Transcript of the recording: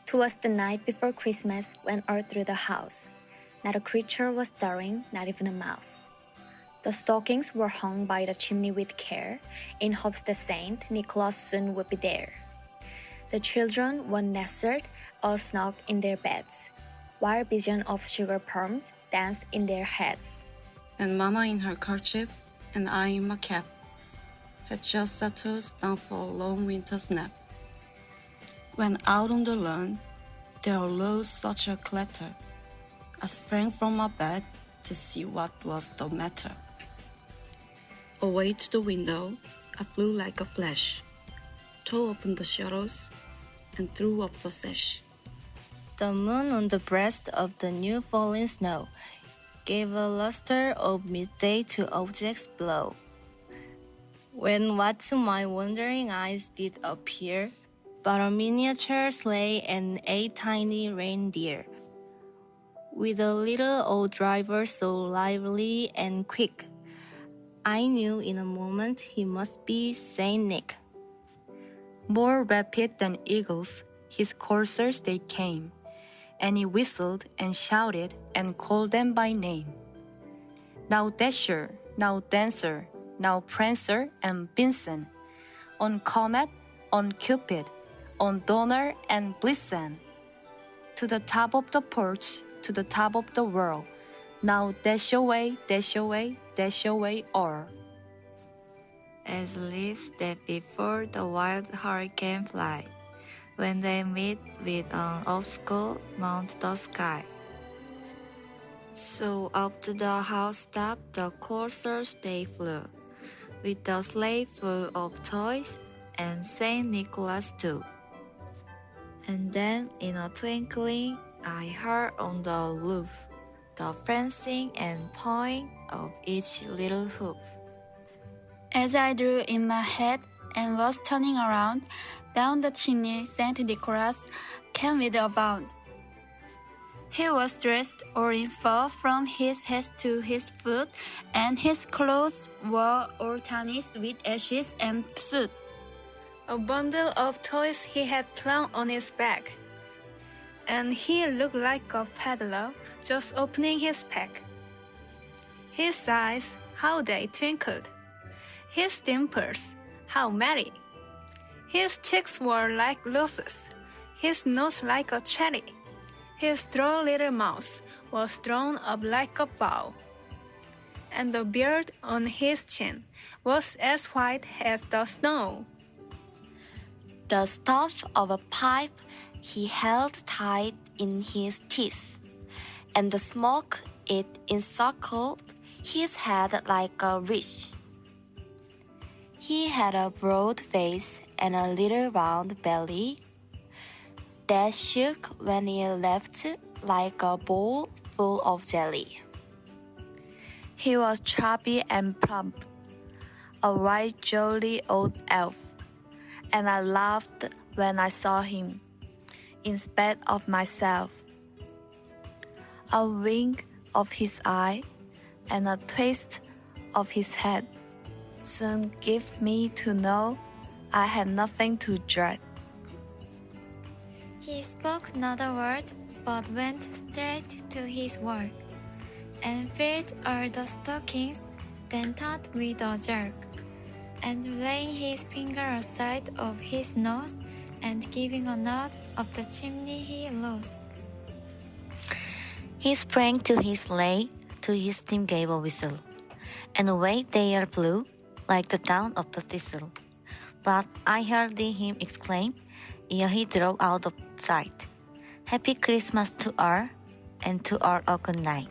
'Twas the night before Christmas when all through the house not a creature was stirring, not even a mouse. The stockings were hung by the chimney with care, in hopes that Saint Nicholas soon would be there. The children were nestled all snug in their beds, while vision of sugar plums danced in their heads. And Mama in her kerchief, and I in my cap, had just settled down for a long winter's nap. When out on the lawn, there arose such a clatter. I sprang from my bed to see what was the matter. Away to the window, I flew like a flash, tore open the shutters, and threw up the sash. The moon on the breast of the new fallen snow gave a luster of midday to objects below. When what to my wondering eyes did appear but a miniature sleigh and 8 tiny reindeer, with a little old driver so lively and quick, I knew in a moment he must be Saint Nick. More rapid than eagles, his coursers they came, and he whistled and shouted and called them by name. Now Dasher, now Dancer, now Prancer and Vixen, on Comet, on Cupid, on Donner and Blitzen. To the top of the porch, to the top of the world, now dash away, dash away, dash away all. As leaves that before the wild hurricane fly, when they meet with an obstacle mount the sky. So up to the housetop the coursers they flew, with the sleigh full of toys, and Saint Nicholas too. And then in a twinkling I heard on the roof the prancing and pawing of each little hoof. As I drew in my head and was turning around, down the chimney Saint Nicholas came with a bound. He was dressed all in fur from his head to his foot, and his clothes were all tarnished with ashes and soot. A bundle of toys he had thrown on his back, and he looked like a peddler just opening his pack. His eyes, how they twinkled! His dimples, how merry! His cheeks were like roses, his nose like a cherry. His droll little mouth was drawn up like a bow, and the beard on his chin was as white as the snow. The stump of a pipe he held tight in his teeth, and the smoke it encircled his head like a wreath. He had a broad face and a little round belly that shook when he laughed like a bowl full of jelly. He was chubby and plump, a right jolly old elf, and I laughed when I saw him, in spite of myself. A wink of his eye and a twist of his head soon gave me to know I had nothing to dread. He spoke not a word, but went straight to his work, and filled all the stockings, then turned with a jerk, and laying his finger aside of his nose, and giving a nod up the chimney he rose. He sprang to his sleigh, to his team gave a whistle, and away they all flew, like the down of the thistle. But I heard him exclaim, ere he drove out of sight, "Happy Christmas to all, and to all a good night."